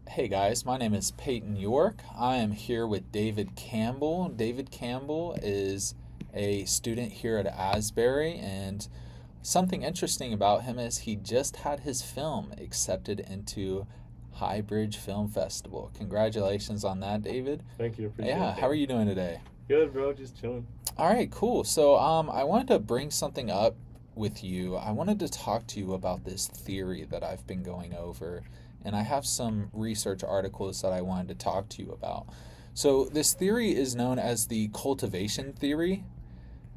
Hey guys, my name is Peyton York. I am here with David Campbell. David Campbell is a student here at Asbury, and something interesting about him is he just had his film accepted into Highbridge Film Festival. Congratulations on that, David. Thank you. Yeah, Appreciate how that. are you doing today? Good, bro. Just chilling. All right, cool. So, I wanted to bring something up with you. I wanted to talk to you about this theory that I've been going over, and I have some research articles that I wanted to talk to you about. So, this theory is known as the cultivation theory.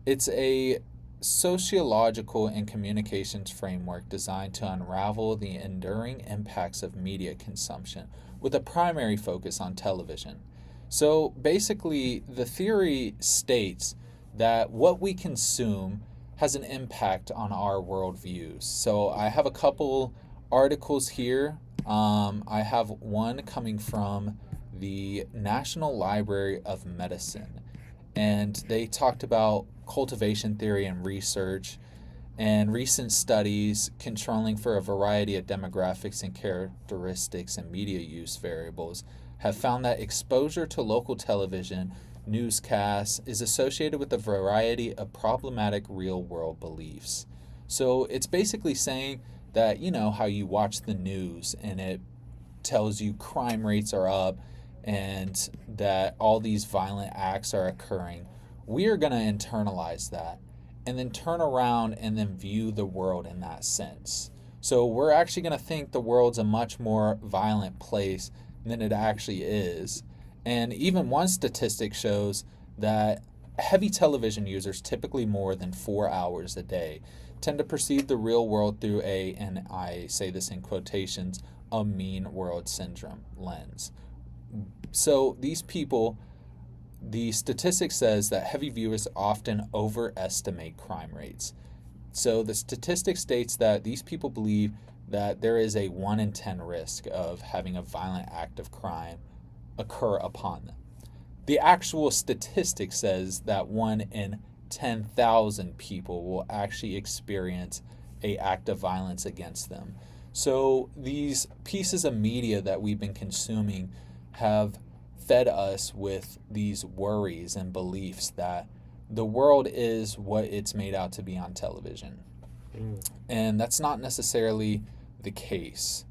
It's a sociological and communications framework designed to unravel the enduring impacts of media consumption with a primary focus on television. So basically, the theory states that what we consume has an impact on our worldviews. So I have a couple articles here. I have one coming from the National Library of Medicine, and they talked about cultivation theory and research and recent studies controlling for a variety of demographics and characteristics and media use variables have found that exposure to local television newscasts is associated with a variety of problematic real world beliefs. So it's basically saying that, you know, how you watch the news and it tells you crime rates are up and that all these violent acts are occurring, we are going to internalize that and then turn around and then view the world in that sense. So we're actually going to think the world's a much more violent place than it actually is. And even one statistic shows that heavy television users, typically more than 4 hours a day, tend to perceive the real world through a, and I say this in quotations, a mean world syndrome lens. So these people, the statistic says that heavy viewers often overestimate crime rates. So the statistic states that these people believe that there is a 1 in 10 risk of having a violent act of crime occur upon them. The actual statistic says that 1 in 10,000 people will actually experience a act of violence against them. So these pieces of media that we've been consuming have fed us with these worries and beliefs that the world is what it's made out to be on television. Mm. And that's not necessarily the case.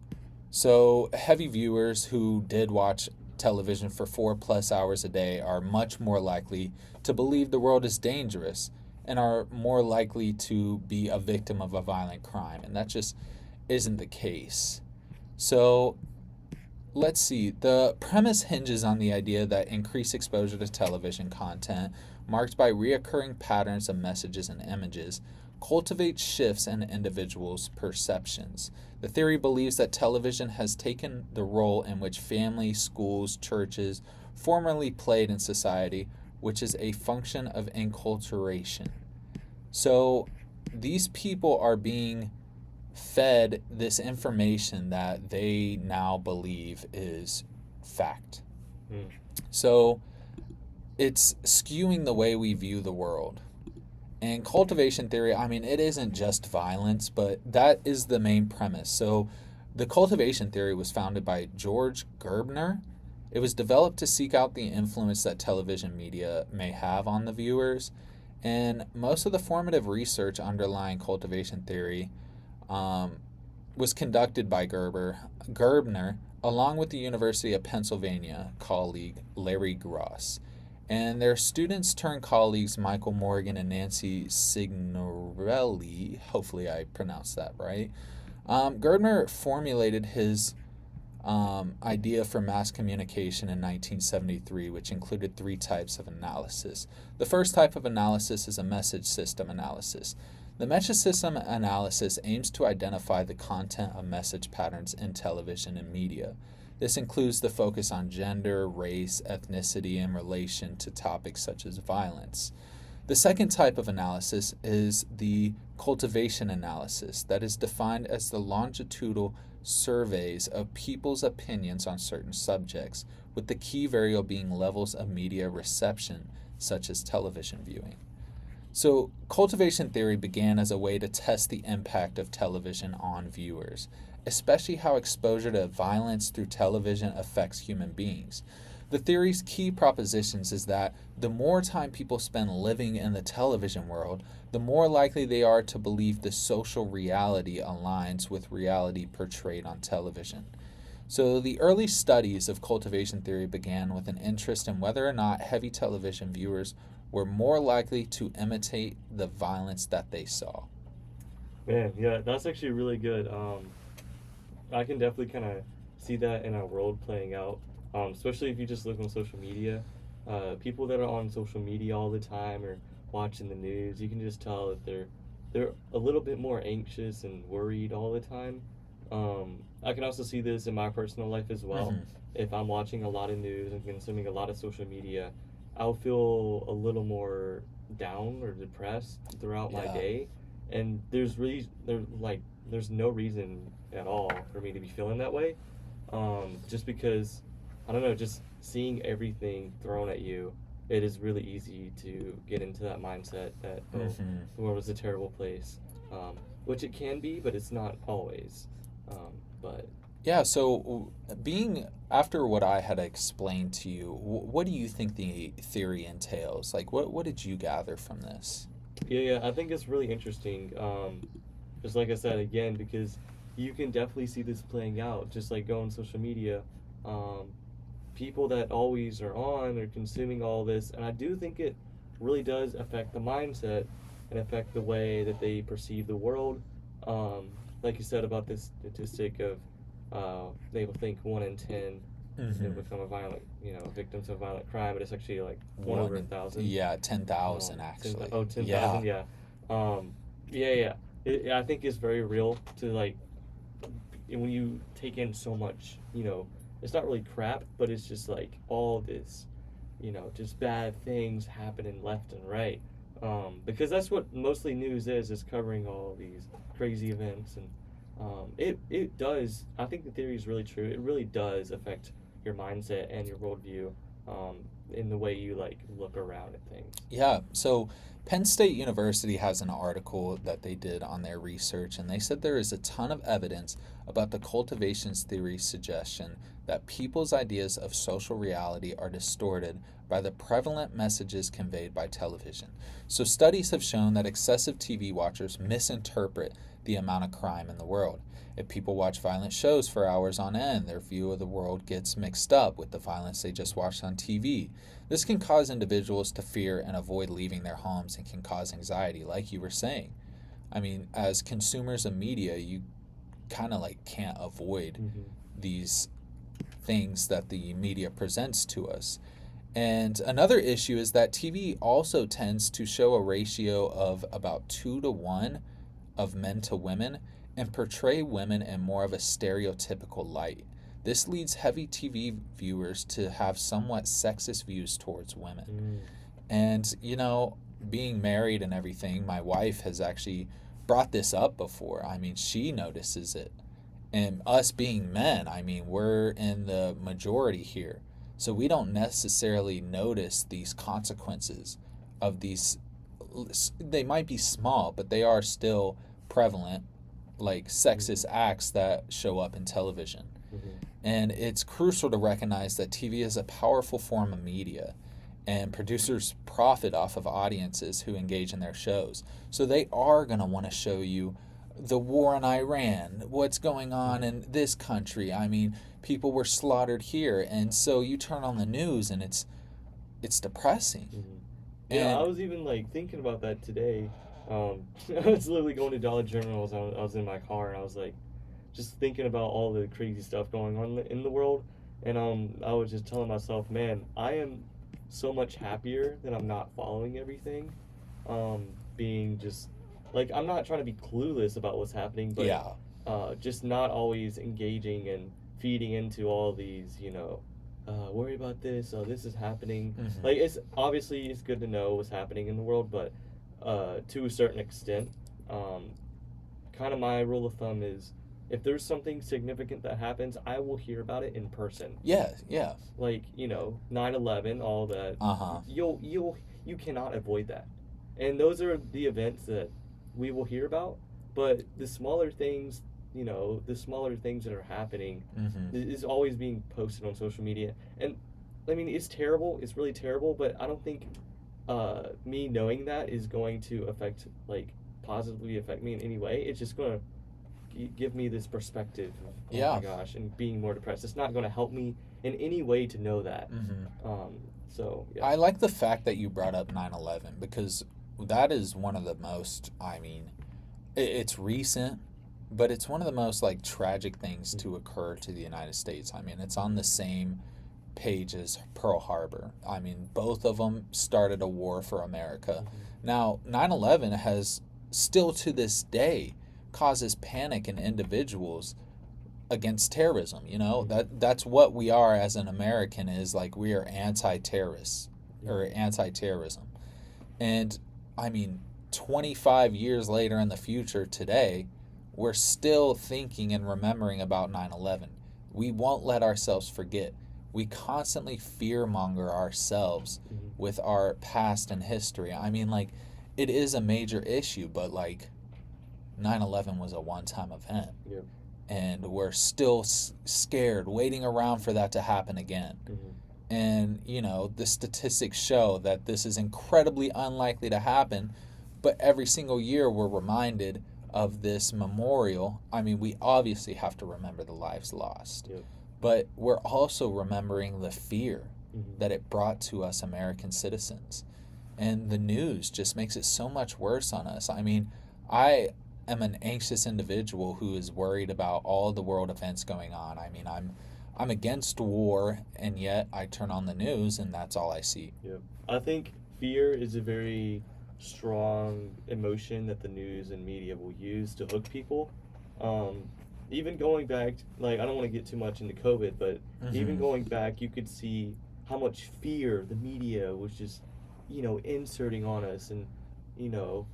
So, heavy viewers who did watch television for 4+ hours a day are much more likely to believe the world is dangerous and are more likely to be a victim of a violent crime. And that just isn't the case. So, let's see. The premise hinges on the idea that increased exposure to television content, marked by reoccurring patterns of messages and images, cultivates shifts in individuals' perceptions. The theory believes that television has taken the role in which family, schools, churches formerly played in society, which is a function of enculturation. So these people are being fed this information that they now believe is fact. Mm. So it's skewing the way we view the world. And cultivation theory, I mean, it isn't just violence, but that is the main premise. So the cultivation theory was founded by George Gerbner. It was developed to seek out the influence that television media may have on the viewers. And most of the formative research underlying cultivation theory was conducted by Gerbner, along with the University of Pennsylvania colleague Larry Gross. And their students turned colleagues Michael Morgan and Nancy Signorelli, hopefully I pronounced that right. Gerbner formulated his idea for mass communication in 1973, which included 3 types of analysis. The first type of analysis is a message system analysis. The message system analysis aims to identify the content of message patterns in television and media. This includes the focus on gender, race, ethnicity in relation to topics such as violence. The second type of analysis is the cultivation analysis, that is defined as the longitudinal surveys of people's opinions on certain subjects, with the key variable being levels of media reception, such as television viewing. So, cultivation theory began as a way to test the impact of television on viewers. especially how exposure to violence through television affects human beings. The theory's key propositions is that the more time people spend living in the television world, the more likely they are to believe the social reality aligns with reality portrayed on television. So, the early studies of cultivation theory began with an interest in whether or not heavy television viewers were more likely to imitate the violence that they saw. Man, yeah, that's actually really good. I can definitely kind of see that in our world playing out, especially if you just look on social media. People that are on social media all the time or watching the news, you can just tell that they're a little bit more anxious and worried all the time. I can also see this in my personal life as well. Mm-hmm. If I'm watching a lot of news and consuming a lot of social media, I'll feel a little more down or depressed throughout my Yeah. day, and there's no reason at all for me to be feeling that way. Just because I don't know, just seeing everything thrown at you, it is really easy to get into that mindset that Mm-hmm. the world is a terrible place, which it can be, but it's not always. But Yeah, so being after what I had explained to you, what do you think the theory entails? Like, what did you gather from this? yeah, I think it's really interesting. Just like I said again, because you can definitely see this playing out. Just like go on social media, um, people that always are on are consuming all this, and I do think it really does affect the mindset and affect the way that they perceive the world. Like you said about this statistic of they will think 1 in 10 is going Mm-hmm. to become a violent, victims of violent crime, but it's actually like one over a One, thousand. yeah, 10,000 actually. Ten Yeah. thousand, yeah. Um, yeah. I think it's very real to like when you take in so much, it's not really crap, but it's just like all this, just bad things happening left and right. Because that's what mostly news is covering all these crazy events, and it does. I think the theory is really true. It really does affect your mindset and your worldview, in the way you like look around at things. Yeah, so Penn State University has an article that they did on their research, and they said there is a ton of evidence about the cultivations theory suggestion that people's ideas of social reality are distorted by the prevalent messages conveyed by television. So, studies have shown that excessive TV watchers misinterpret the amount of crime in the world. If people watch violent shows for hours on end, their view of the world gets mixed up with the violence they just watched on TV. This can cause individuals to fear and avoid leaving their homes and can cause anxiety, like you were saying. I mean, as consumers of media, you kind of like can't avoid Mm-hmm. these things that the media presents to us. And another issue is that TV also tends to show a ratio of about 2 to 1 of men to women and portray women in more of a stereotypical light. This leads heavy TV viewers to have somewhat sexist views towards women. Mm. And, being married and everything, my wife has actually brought this up before. I mean, she notices it. And us being men, I mean, we're in the majority here. So we don't necessarily notice these consequences of these. They might be small, but they are still prevalent, like sexist Mm-hmm. acts that show up in television. Mm-hmm. And it's crucial to recognize that TV is a powerful form of media, and producers profit off of audiences who engage in their shows. So they are going to want to show you the war in Iran, what's going on Mm-hmm. in this country. I mean, people were slaughtered here, and so you turn on the news and it's depressing. Mm-hmm. Yeah, I And was even like thinking about that today. I was literally going to Dollar General as I was in my car, and I was like, just thinking about all the crazy stuff going on in the world, and I was just telling myself, man, I am so much happier that I'm not following everything, being just like I'm not trying to be clueless about what's happening, but yeah. just not always engaging and feeding into all these, worry about this. Oh, this is happening. Hmm. Like it's obviously it's good to know what's happening in the world, but to a certain extent, um, kind of my rule of thumb is if there's something significant that happens, I will hear about it in person. Yeah, yeah. Like 9/11, all that. Uh-huh. You cannot avoid that, and those are the events that we will hear about. But the smaller things, the smaller things that are happening Mm-hmm. is always being posted on social media. And I mean, it's terrible. It's really terrible. But I don't think me knowing that is going to positively affect me in any way. It's just going to give me this perspective of, oh my Yeah. gosh, and being more depressed. It's not going to help me in any way to know that. Mm-hmm. So yeah. I like the fact that you brought up 9/11 because that is one of the most, I mean, it's recent, but it's one of the most like tragic things to occur to the United States. I mean, it's on the same page as Pearl Harbor. I mean, both of them started a war for America. Now, 9/11 has still to this day causes panic in individuals against terrorism. That's what we are as an American, is like we are anti-terrorists or anti-terrorism. And I mean, 25 years later in the future today, we're still thinking and remembering about 9/11. We won't let ourselves forget. We constantly fearmonger ourselves with our past and history. I mean, like, it is a major issue, but like 9/11 was a one-time event. Yep. And we're still scared, waiting around for that to happen again. And, the statistics show that this is incredibly unlikely to happen, but every single year we're reminded of this memorial. I mean, we obviously have to remember the lives lost, Yep. but we're also remembering the fear Mhm. that it brought to us American citizens. And the news just makes it so much worse on us. I mean, I am an anxious individual who is worried about all the world events going on. I mean, I'm against war, and yet I turn on the news and that's all I see. Yep. I think fear is a very strong emotion that the news and media will use to hook people. Um, Even going back, like, I don't want to get too much into COVID, but even Mm-hmm. going back, you could see how much fear the media was just, inserting on us, and, you know,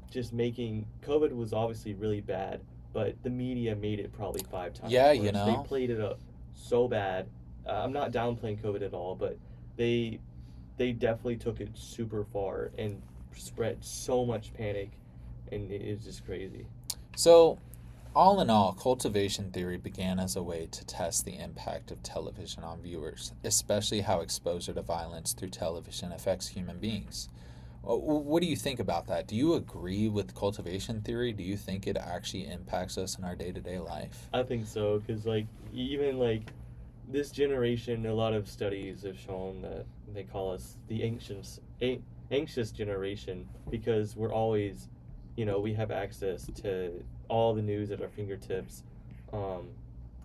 just making COVID was obviously really bad, but the media made it probably 5 times Yeah, worse. They played it up so bad. I'm not downplaying COVID at all, but they they definitely took it super far and spread so much panic, and it is just crazy. So, all in all, cultivation theory began as a way to test the impact of television on viewers, especially how exposure to violence through television affects human beings. What do you think about that? Do you agree with cultivation theory? Do you think it actually impacts us in our day to day life? I think so, because like even like this generation, a lot of studies have shown that they call us the anxious generation because we're always, we have access to all the news at our fingertips. Um,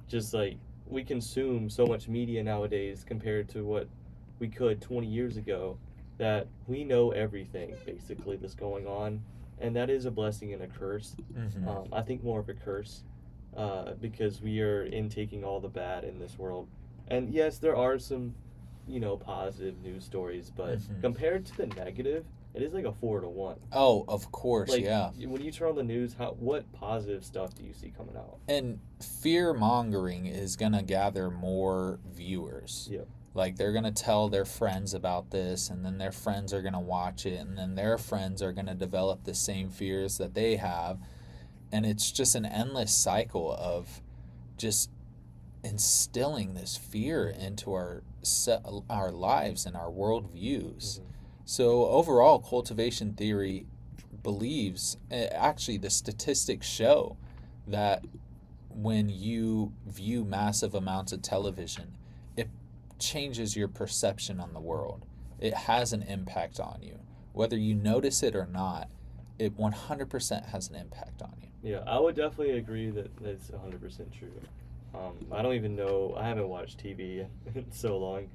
just like we consume so much media nowadays compared to what we could 20 years ago, that we know everything basically that's going on, and that is a blessing and a curse. Mm-hmm. I think more of a curse, because we are intaking all the bad in this world. And yes, there are some, positive news stories, but Mm-hmm. compared to the negative, it is like a 4 to 1. Oh, of course, Like yeah. when you turn on the news, what positive stuff do you see coming out? And fear mongering is going to gather more viewers. Yep. Like, they're going to tell their friends about this, and then their friends are going to watch it, and then their friends are going to develop the same fears that they have. And it's just an endless cycle of just instilling this fear into our lives and our worldviews. Mm-hmm. So overall, cultivation theory believes, actually, the statistics show that when you view massive amounts of television, it changes your perception on the world. It has an impact on you. Whether you notice it or not, it 100% has an impact on you. Yeah, I would definitely agree that that's 100% true. I don't even know. I haven't watched TV in so long,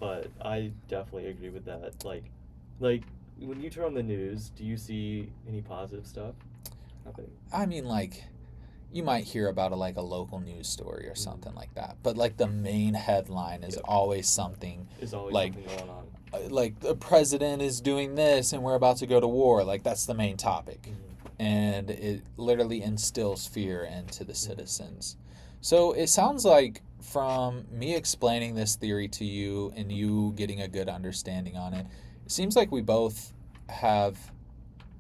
but I definitely agree with that. Like when you turn on the news, do you see any positive stuff happening? I mean, like, you might hear about like a local news story or something like that, but like the main headline is Yep. always something There's always like something going on. like the president is doing this and we're about to go to war. Like, that's the main topic. And it literally instills fear into the citizens. So it sounds like, from me explaining this theory to you and you getting a good understanding on it, it seems like we both have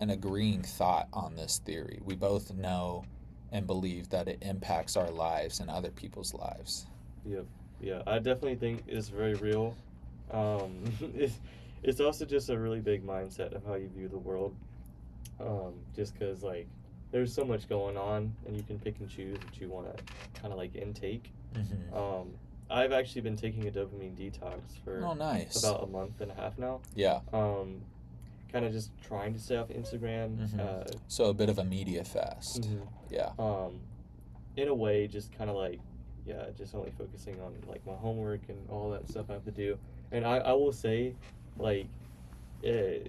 an agreeing thought on this theory. We both know and believe that it impacts our lives and other people's lives. Yep. Yeah, I definitely think it's very real. It's also just a really big mindset of how you view the world. Just because like there's so much going on, and you can pick and choose what you want to kind of like intake. Mm-hmm. Um, I've actually been taking a dopamine detox for Oh, nice. about a month and a half now. Yeah. Um, Kind of just trying to stay off Instagram. Mm-hmm. So a bit of a media fast. Mhm. Yeah. In a way, just kind of like, yeah, just only focusing on like my homework and all that stuff I have to do. And I will say, like, uh,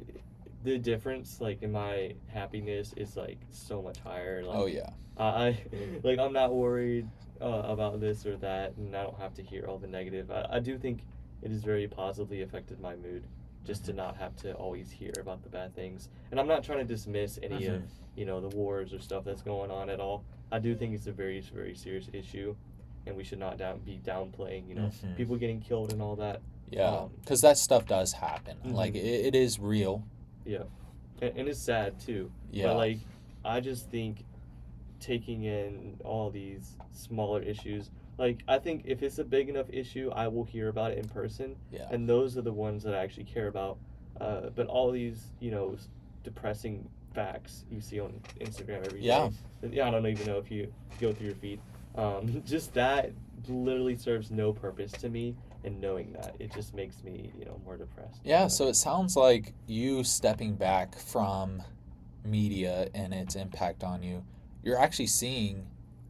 the difference like in my happiness is like so much higher. Like, Oh, yeah. I like I'm not worried about this or that, and I don't have to hear all the negative. I do think it has very positively affected my mood, just to not have to always hear about the bad things. And I'm not trying to dismiss any of the wars or stuff that's going on at all. I do think it's a very very serious issue, and we should not be downplaying people getting killed and all that. Yeah, because that stuff does happen. Like, Mhm. it is real. Yeah, and it's sad too. Yeah. But like, I just think taking in all these smaller issues, like I think if it's a big enough issue, I will hear about it in person, Yeah. and those are the ones that I actually care about. But all these, depressing facts you see on Instagram every day. Yeah. Yeah, I don't even know if you go through your feed. Just that literally serves no purpose to me, and knowing that it just makes me, more depressed. Yeah, so it sounds like you stepping back from media and its impact on you, you're actually seeing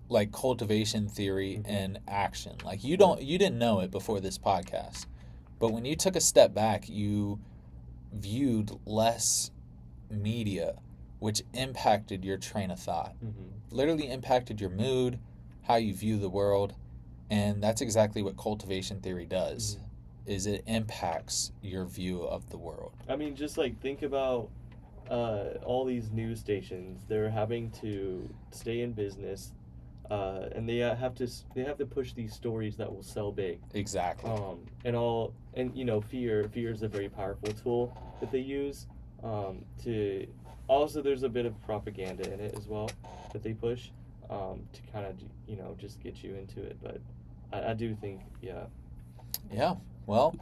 like cultivation theory Mhm. in action. Like, you didn't know it before this podcast. But when you took a step back, you viewed less media, which impacted your train of thought. Mhm. Literally impacted your mood, how you view the world, and that's exactly what cultivation theory does. Mhm. Is it impacts your view of the world. I mean, just like think about all these news stations. They're having to stay in business, and they have to push these stories that will sell big. Exactly. And fear is a very powerful tool that they use. To Also, there's a bit of propaganda in it as well that they push, to kind of just get you into it. But I do think, yeah. Yeah. Well,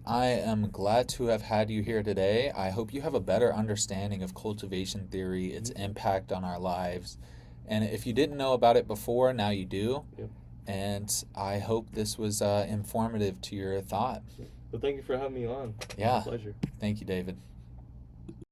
I am glad to have had you here today. I hope you have a better understanding of cultivation theory, its Mhm. impact on our lives. And if you didn't know about it before, now you do. Yep. And I hope this was informative to your thought. But thank you for having me on. It was Yeah. a pleasure. Thank you, David.